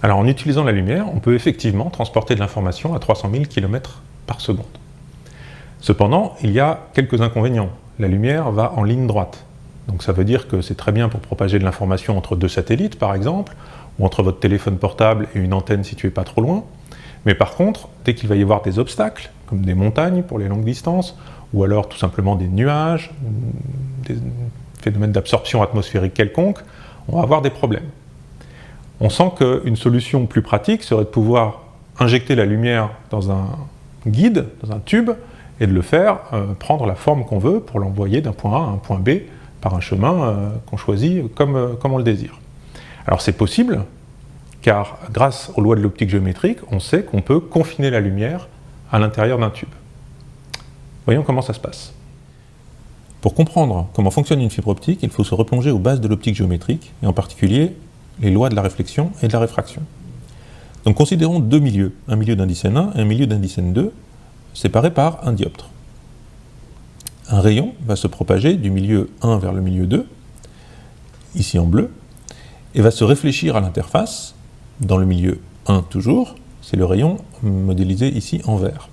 Alors en utilisant la lumière, on peut effectivement transporter de l'information à 300 000 km par seconde. Cependant, il y a quelques inconvénients. La lumière va en ligne droite. Donc ça veut dire que c'est très bien pour propager de l'information entre deux satellites, par exemple, ou entre votre téléphone portable et une antenne située pas trop loin. Mais par contre, dès qu'il va y avoir des obstacles, comme des montagnes pour les longues distances, ou alors tout simplement des nuages, des phénomènes d'absorption atmosphérique quelconque, on va avoir des problèmes. On sent qu'une solution plus pratique serait de pouvoir injecter la lumière dans un guide, dans un tube, et de le faire prendre la forme qu'on veut pour l'envoyer d'un point A à un point B par un chemin qu'on choisit comme on le désire. Alors c'est possible, car grâce aux lois de l'optique géométrique, on sait qu'on peut confiner la lumière à l'intérieur d'un tube. Voyons comment ça se passe. Pour comprendre comment fonctionne une fibre optique, il faut se replonger aux bases de l'optique géométrique, et en particulier les lois de la réflexion et de la réfraction. Donc considérons deux milieux, un milieu d'indice N1 et un milieu d'indice N2, séparés par un dioptre. Un rayon va se propager du milieu 1 vers le milieu 2, ici en bleu, et va se réfléchir à l'interface, dans le milieu 1 toujours, c'est le rayon modélisé ici en vert.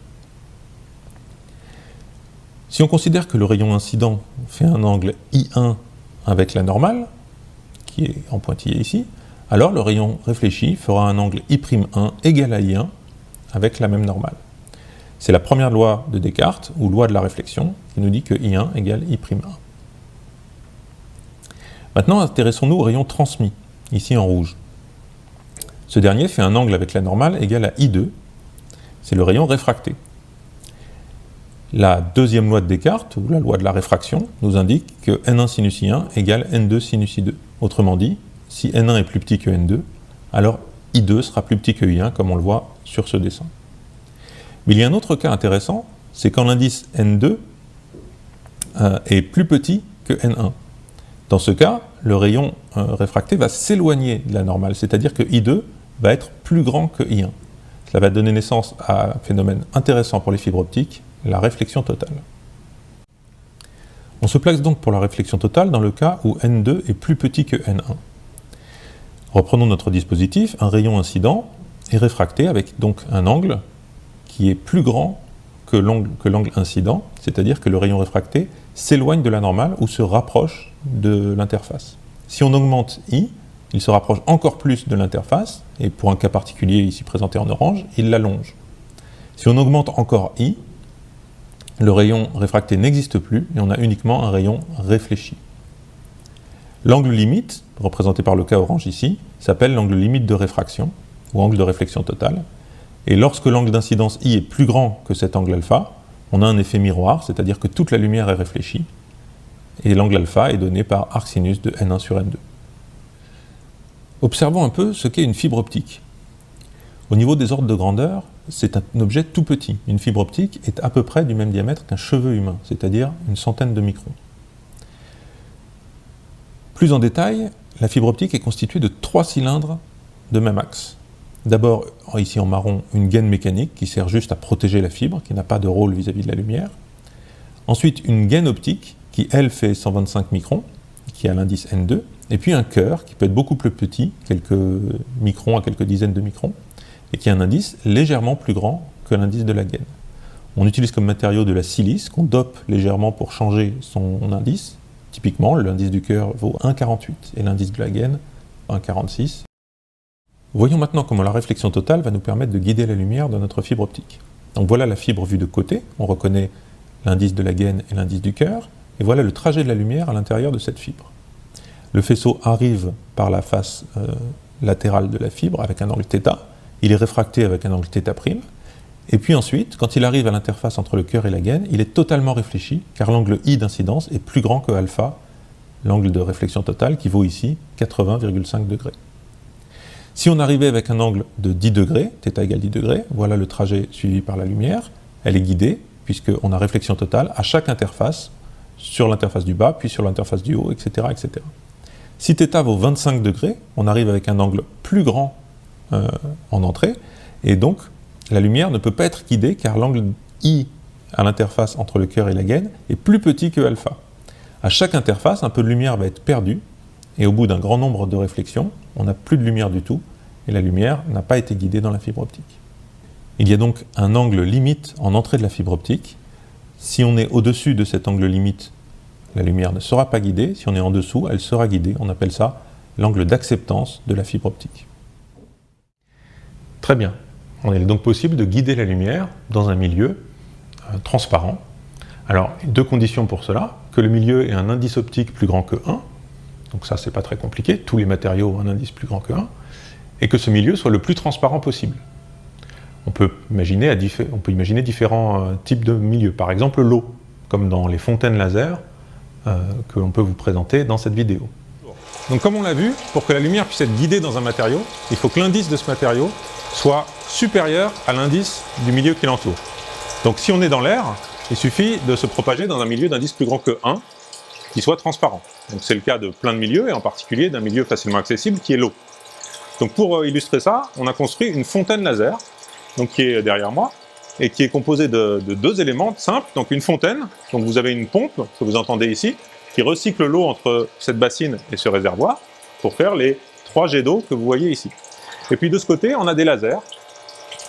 Si on considère que le rayon incident fait un angle I1 avec la normale, qui est en pointillé ici, alors le rayon réfléchi fera un angle I'1 égal à I1 avec la même normale. C'est la première loi de Descartes, ou loi de la réflexion, qui nous dit que I1 égale I'1. Maintenant, intéressons-nous au rayon transmis, ici en rouge. Ce dernier fait un angle avec la normale égal à I2, c'est le rayon réfracté. La deuxième loi de Descartes, ou la loi de la réfraction, nous indique que N1 sinus I1 égale N2 sinus I2. Autrement dit, si N1 est plus petit que N2, alors I2 sera plus petit que I1, comme on le voit sur ce dessin. Mais il y a un autre cas intéressant, c'est quand l'indice N2 est plus petit que N1. Dans ce cas, le rayon réfracté va s'éloigner de la normale, c'est-à-dire que I2 va être plus grand que I1. Cela va donner naissance à un phénomène intéressant pour les fibres optiques, la réflexion totale. On se place donc pour la réflexion totale dans le cas où N2 est plus petit que N1. Reprenons notre dispositif, un rayon incident est réfracté avec donc un angle qui est plus grand que l'angle incident, c'est-à-dire que le rayon réfracté s'éloigne de la normale ou se rapproche de l'interface. Si on augmente I, il se rapproche encore plus de l'interface, et pour un cas particulier ici présenté en orange, il l'allonge. Si on augmente encore I, le rayon réfracté n'existe plus et on a uniquement un rayon réfléchi. L'angle limite, représenté par le cas orange ici, s'appelle l'angle limite de réfraction, ou angle de réflexion totale. Et lorsque l'angle d'incidence I est plus grand que cet angle alpha, on a un effet miroir, c'est-à-dire que toute la lumière est réfléchie, et l'angle alpha est donné par arc sinus de N1 sur N2. Observons un peu ce qu'est une fibre optique. Au niveau des ordres de grandeur, c'est un objet tout petit. Une fibre optique est à peu près du même diamètre qu'un cheveu humain, c'est-à-dire une centaine de microns. Plus en détail, la fibre optique est constituée de 3 cylindres de même axe. D'abord, ici en marron, une gaine mécanique qui sert juste à protéger la fibre, qui n'a pas de rôle vis-à-vis de la lumière. Ensuite, une gaine optique qui, elle, fait 125 microns, qui a l'indice N2. Et puis un cœur qui peut être beaucoup plus petit, quelques microns à quelques dizaines de microns, et qui a un indice légèrement plus grand que l'indice de la gaine. On utilise comme matériau de la silice qu'on dope légèrement pour changer son indice. Typiquement, l'indice du cœur vaut 1,48 et l'indice de la gaine 1,46. Voyons maintenant comment la réflexion totale va nous permettre de guider la lumière dans notre fibre optique. Donc voilà la fibre vue de côté, on reconnaît l'indice de la gaine et l'indice du cœur, et voilà le trajet de la lumière à l'intérieur de cette fibre. Le faisceau arrive par la face latérale de la fibre avec un angle θ, il est réfracté avec un angle θ', et puis ensuite, quand il arrive à l'interface entre le cœur et la gaine, il est totalement réfléchi, car l'angle I d'incidence est plus grand que alpha, l'angle de réflexion totale, qui vaut ici 80,5 degrés. Si on arrivait avec un angle de 10 degrés, θ égale 10 degrés, voilà le trajet suivi par la lumière, elle est guidée, puisqu'on a réflexion totale à chaque interface, sur l'interface du bas, puis sur l'interface du haut, etc., etc. Si θ vaut 25 degrés, on arrive avec un angle plus grand en entrée, et donc la lumière ne peut pas être guidée car l'angle I à l'interface entre le cœur et la gaine est plus petit que alpha. À chaque interface, un peu de lumière va être perdue, et au bout d'un grand nombre de réflexions, on n'a plus de lumière du tout, et la lumière n'a pas été guidée dans la fibre optique. Il y a donc un angle limite en entrée de la fibre optique. Si on est au-dessus de cet angle limite, la lumière ne sera pas guidée. Si on est en dessous, elle sera guidée. On appelle ça l'angle d'acceptance de la fibre optique. Très bien. Il est donc possible de guider la lumière dans un milieu transparent. Alors, deux conditions pour cela, que le milieu ait un indice optique plus grand que 1, donc ça c'est pas très compliqué, tous les matériaux ont un indice plus grand que 1, et que ce milieu soit le plus transparent possible. On peut imaginer différents types de milieux, par exemple l'eau, comme dans les fontaines laser que l'on peut vous présenter dans cette vidéo. Donc comme on l'a vu, pour que la lumière puisse être guidée dans un matériau, il faut que l'indice de ce matériau soit supérieur à l'indice du milieu qui l'entoure. Donc si on est dans l'air, il suffit de se propager dans un milieu d'indice plus grand que 1, qui soit transparent. Donc c'est le cas de plein de milieux, et en particulier d'un milieu facilement accessible qui est l'eau. Donc pour illustrer ça, on a construit une fontaine laser, donc qui est derrière moi, et qui est composée de deux éléments simples. Donc une fontaine, donc vous avez une pompe, que vous entendez ici, qui recycle l'eau entre cette bassine et ce réservoir, pour faire les 3 jets d'eau que vous voyez ici. Et puis de ce côté, on a des lasers.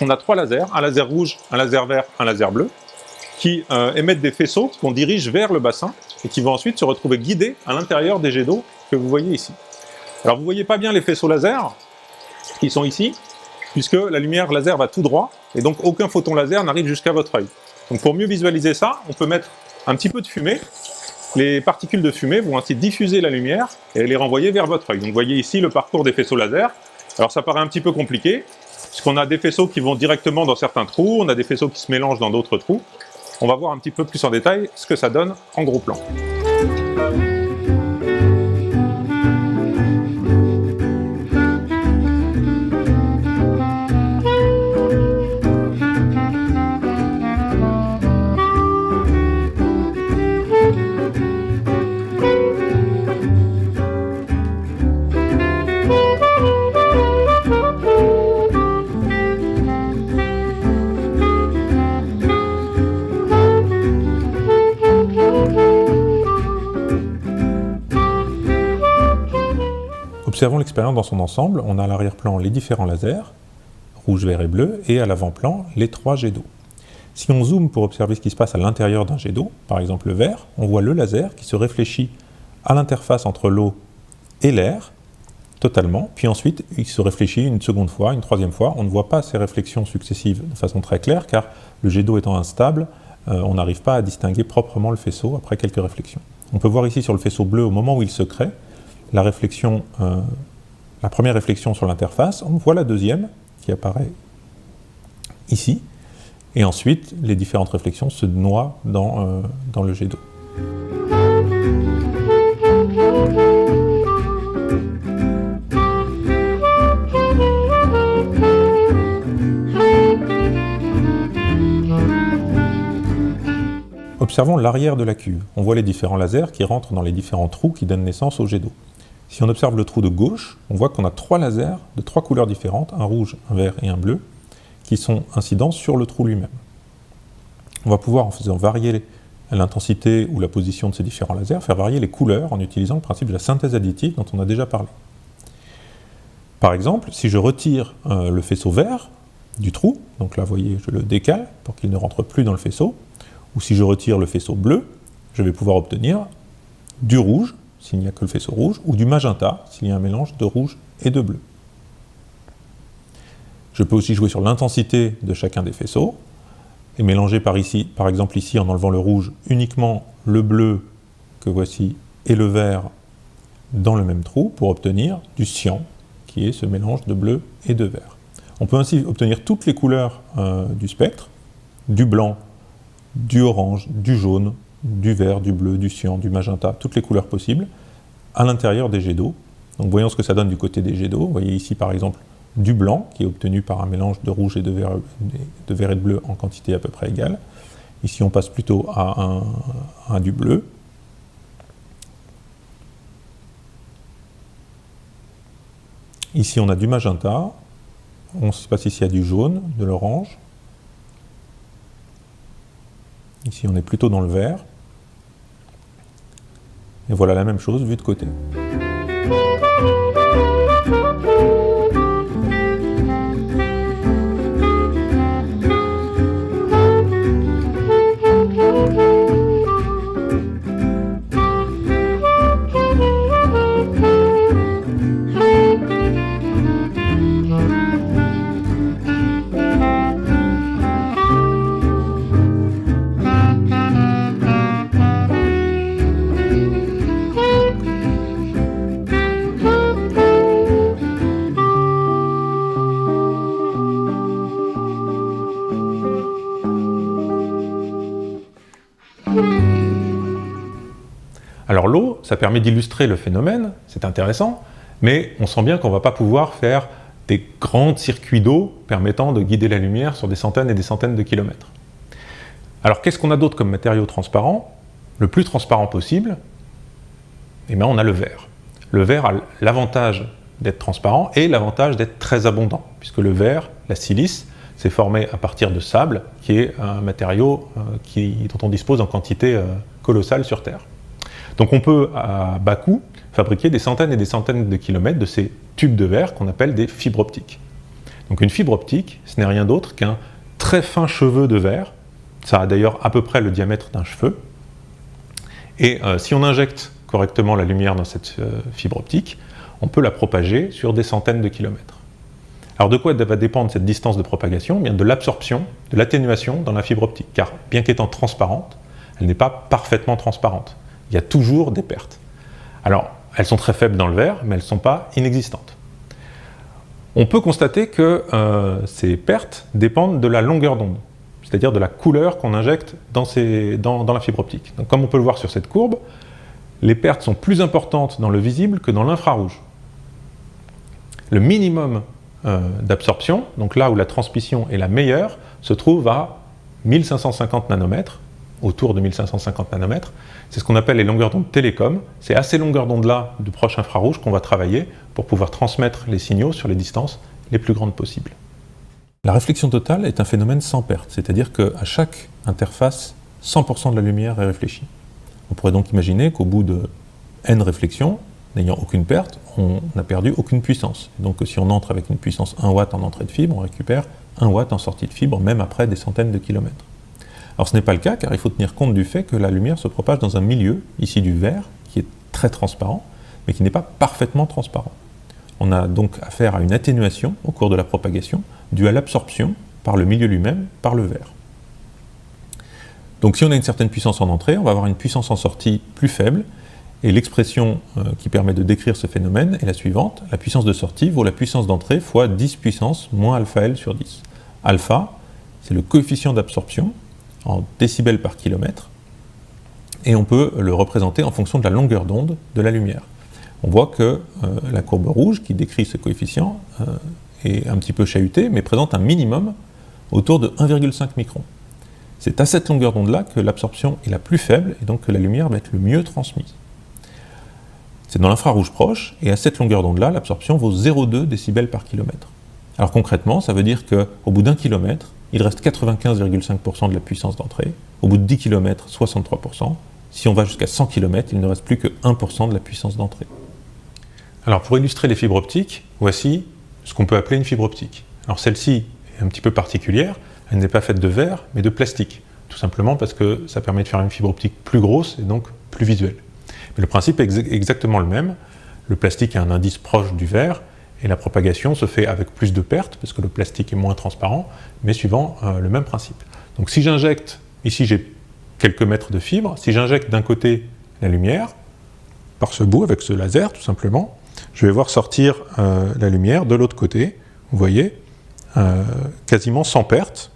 On a 3 lasers, un laser rouge, un laser vert, un laser bleu, qui émettent des faisceaux qu'on dirige vers le bassin, et qui vont ensuite se retrouver guidés à l'intérieur des jets d'eau que vous voyez ici. Alors vous ne voyez pas bien les faisceaux laser, qui sont ici, puisque la lumière laser va tout droit, et donc aucun photon laser n'arrive jusqu'à votre œil. Donc pour mieux visualiser ça, on peut mettre un petit peu de fumée. Les particules de fumée vont ainsi diffuser la lumière et les renvoyer vers votre œil. Donc vous voyez ici le parcours des faisceaux laser. Alors ça paraît un petit peu compliqué, puisqu'on a des faisceaux qui vont directement dans certains trous, on a des faisceaux qui se mélangent dans d'autres trous. On va voir un petit peu plus en détail ce que ça donne en gros plan. Observons l'expérience dans son ensemble. On a à l'arrière-plan les différents lasers, rouge, vert et bleu, et à l'avant-plan les 3 jets d'eau. Si on zoome pour observer ce qui se passe à l'intérieur d'un jet d'eau, par exemple le vert, on voit le laser qui se réfléchit à l'interface entre l'eau et l'air, totalement, puis ensuite il se réfléchit une seconde fois, une troisième fois. On ne voit pas ces réflexions successives de façon très claire, car le jet d'eau étant instable, on n'arrive pas à distinguer proprement le faisceau après quelques réflexions. On peut voir ici sur le faisceau bleu, au moment où il se crée, la première réflexion sur l'interface, on voit la deuxième qui apparaît ici, et ensuite les différentes réflexions se noient dans le jet d'eau. Observons l'arrière de la cuve. On voit les différents lasers qui rentrent dans les différents trous qui donnent naissance au jet d'eau. Si on observe le trou de gauche, on voit qu'on a 3 lasers de 3 couleurs différentes, un rouge, un vert et un bleu, qui sont incidents sur le trou lui-même. On va pouvoir, en faisant varier l'intensité ou la position de ces différents lasers, faire varier les couleurs en utilisant le principe de la synthèse additive dont on a déjà parlé. Par exemple, si je retire le faisceau vert du trou, donc là, vous voyez, je le décale pour qu'il ne rentre plus dans le faisceau, ou si je retire le faisceau bleu, je vais pouvoir obtenir du rouge, s'il n'y a que le faisceau rouge, ou du magenta, s'il y a un mélange de rouge et de bleu. Je peux aussi jouer sur l'intensité de chacun des faisceaux, et mélanger par exemple ici, en enlevant le rouge, uniquement le bleu que voici et le vert dans le même trou, pour obtenir du cyan, qui est ce mélange de bleu et de vert. On peut ainsi obtenir toutes les couleurs du spectre, du blanc, du orange, du jaune, du vert, du bleu, du cyan, du magenta, toutes les couleurs possibles, à l'intérieur des jets d'eau. Donc voyons ce que ça donne du côté des jets d'eau. Vous voyez ici par exemple du blanc, qui est obtenu par un mélange de rouge et de vert et de bleu en quantité à peu près égale. Ici on passe plutôt à un du bleu. Ici on a du magenta, on passe ici à du jaune, de l'orange. Ici on est plutôt dans le vert. Et voilà la même chose vue de côté. Alors l'eau, ça permet d'illustrer le phénomène, c'est intéressant, mais on sent bien qu'on ne va pas pouvoir faire des grands circuits d'eau permettant de guider la lumière sur des centaines et des centaines de kilomètres. Alors qu'est-ce qu'on a d'autre comme matériau transparent? Le plus transparent possible, eh bien, on a le verre. Le verre a l'avantage d'être transparent et l'avantage d'être très abondant, puisque le verre, la silice, c'est formé à partir de sable, qui est un matériau dont on dispose en quantité colossale sur Terre. Donc on peut, à bas coût, fabriquer des centaines et des centaines de kilomètres de ces tubes de verre qu'on appelle des fibres optiques. Donc une fibre optique, ce n'est rien d'autre qu'un très fin cheveu de verre. Ça a d'ailleurs à peu près le diamètre d'un cheveu. Et si on injecte correctement la lumière dans cette fibre optique, on peut la propager sur des centaines de kilomètres. Alors de quoi va dépendre cette distance de propagation? Bien de l'absorption, de l'atténuation dans la fibre optique, car bien qu'étant transparente, elle n'est pas parfaitement transparente. Il y a toujours des pertes. Alors, elles sont très faibles dans le verre, mais elles ne sont pas inexistantes. On peut constater que ces pertes dépendent de la longueur d'onde, c'est-à-dire de la couleur qu'on injecte dans la fibre optique. Donc, comme on peut le voir sur cette courbe, les pertes sont plus importantes dans le visible que dans l'infrarouge. Le minimum d'absorption, donc là où la transmission est la meilleure, se trouve à 1550 nanomètres, autour de 1550 nanomètres. C'est ce qu'on appelle les longueurs d'onde télécom. C'est à ces longueurs d'onde-là du proche infrarouge qu'on va travailler pour pouvoir transmettre les signaux sur les distances les plus grandes possibles. La réflexion totale est un phénomène sans perte, c'est-à-dire qu'à chaque interface, 100% de la lumière est réfléchie. On pourrait donc imaginer qu'au bout de n réflexions, n'ayant aucune perte, on n'a perdu aucune puissance. Donc si on entre avec une puissance 1 watt en entrée de fibre, on récupère 1 watt en sortie de fibre, même après des centaines de kilomètres. Alors ce n'est pas le cas, car il faut tenir compte du fait que la lumière se propage dans un milieu, ici du verre, qui est très transparent, mais qui n'est pas parfaitement transparent. On a donc affaire à une atténuation au cours de la propagation, due à l'absorption par le milieu lui-même, par le verre. Donc si on a une certaine puissance en entrée, on va avoir une puissance en sortie plus faible, et l'expression qui permet de décrire ce phénomène est la suivante: la puissance de sortie vaut la puissance d'entrée fois 10 puissance moins alpha L sur 10. Alpha, c'est le coefficient d'absorption en décibels par kilomètre, et on peut le représenter en fonction de la longueur d'onde de la lumière. On voit que la courbe rouge qui décrit ce coefficient est un petit peu chahutée, mais présente un minimum autour de 1,5 micron. C'est à cette longueur d'onde-là que l'absorption est la plus faible, et donc que la lumière va être le mieux transmise. C'est dans l'infrarouge proche, et à cette longueur d'onde-là, l'absorption vaut 0,2 décibels par kilomètre. Alors concrètement, ça veut dire qu'au bout d'un kilomètre, il reste 95,5% de la puissance d'entrée. Au bout de 10 km, 63%. Si on va jusqu'à 100 km, il ne reste plus que 1% de la puissance d'entrée. Alors pour illustrer les fibres optiques, voici ce qu'on peut appeler une fibre optique. Alors celle-ci est un petit peu particulière, elle n'est pas faite de verre, mais de plastique. Tout simplement parce que ça permet de faire une fibre optique plus grosse et donc plus visuelle. Mais le principe est exactement le même. Le plastique a un indice proche du verre, et la propagation se fait avec plus de pertes, parce que le plastique est moins transparent, mais suivant le même principe. Donc si j'injecte, ici j'ai quelques mètres de fibre, si j'injecte d'un côté la lumière, par ce bout, avec ce laser tout simplement, je vais voir sortir la lumière de l'autre côté, vous voyez, quasiment sans perte.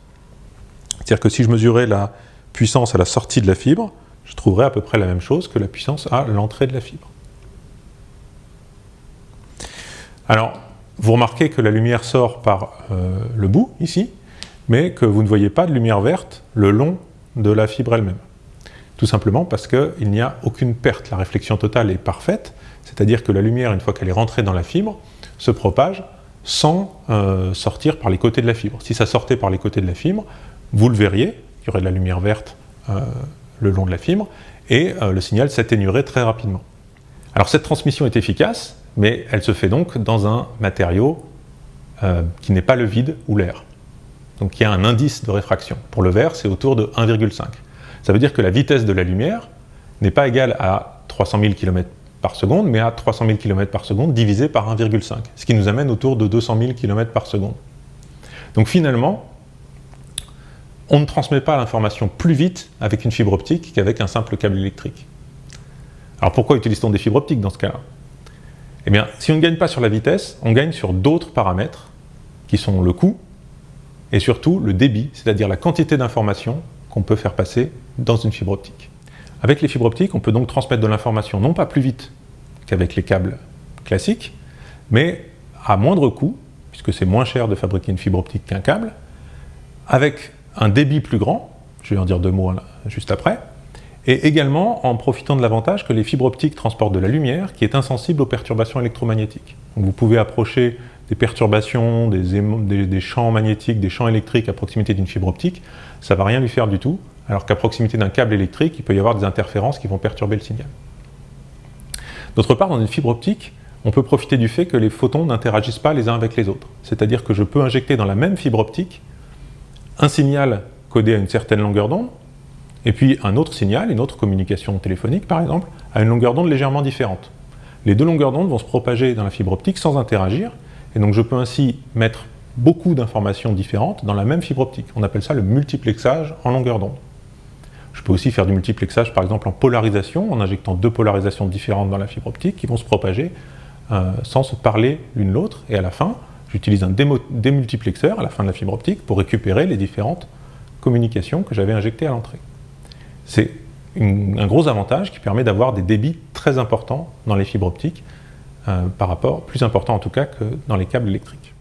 C'est-à-dire que si je mesurais la puissance à la sortie de la fibre, je trouverais à peu près la même chose que la puissance à l'entrée de la fibre. Alors, vous remarquez que la lumière sort par le bout, ici, mais que vous ne voyez pas de lumière verte le long de la fibre elle-même. Tout simplement parce qu'il n'y a aucune perte. La réflexion totale est parfaite, c'est-à-dire que la lumière, une fois qu'elle est rentrée dans la fibre, se propage sans sortir par les côtés de la fibre. Si ça sortait par les côtés de la fibre, vous le verriez, il y aurait de la lumière verte le long de la fibre, et le signal s'atténuerait très rapidement. Alors cette transmission est efficace, mais elle se fait donc dans un matériau qui n'est pas le vide ou l'air. Donc il y a un indice de réfraction. Pour le verre, c'est autour de 1,5. Ça veut dire que la vitesse de la lumière n'est pas égale à 300 000 km par seconde, mais à 300 000 km par seconde divisé par 1,5, ce qui nous amène autour de 200 000 km par seconde. Donc finalement, on ne transmet pas l'information plus vite avec une fibre optique qu'avec un simple câble électrique. Alors pourquoi utilise-t-on des fibres optiques dans ce cas-là? Eh bien, si on ne gagne pas sur la vitesse, on gagne sur d'autres paramètres, qui sont le coût, et surtout le débit, c'est-à-dire la quantité d'informations qu'on peut faire passer dans une fibre optique. Avec les fibres optiques, on peut donc transmettre de l'information non pas plus vite qu'avec les câbles classiques, mais à moindre coût, puisque c'est moins cher de fabriquer une fibre optique qu'un câble, avec un débit plus grand, je vais en dire 2 mots là, juste après, et également en profitant de l'avantage que les fibres optiques transportent de la lumière qui est insensible aux perturbations électromagnétiques. Donc vous pouvez approcher des perturbations, des champs magnétiques, des champs électriques à proximité d'une fibre optique, ça ne va rien lui faire du tout, alors qu'à proximité d'un câble électrique, il peut y avoir des interférences qui vont perturber le signal. D'autre part, dans une fibre optique, on peut profiter du fait que les photons n'interagissent pas les uns avec les autres. C'est-à-dire que je peux injecter dans la même fibre optique un signal codé à une certaine longueur d'onde, et puis un autre signal, une autre communication téléphonique par exemple, à une longueur d'onde légèrement différente. Les deux longueurs d'onde vont se propager dans la fibre optique sans interagir, et donc je peux ainsi mettre beaucoup d'informations différentes dans la même fibre optique. On appelle ça le multiplexage en longueur d'onde. Je peux aussi faire du multiplexage par exemple en polarisation, en injectant 2 polarisations différentes dans la fibre optique qui vont se propager sans se parler l'une l'autre, et à la fin, j'utilise un démultiplexeur à la fin de la fibre optique pour récupérer les différentes communications que j'avais injectées à l'entrée. C'est un gros avantage qui permet d'avoir des débits très importants dans les fibres optiques, plus importants en tout cas que dans les câbles électriques.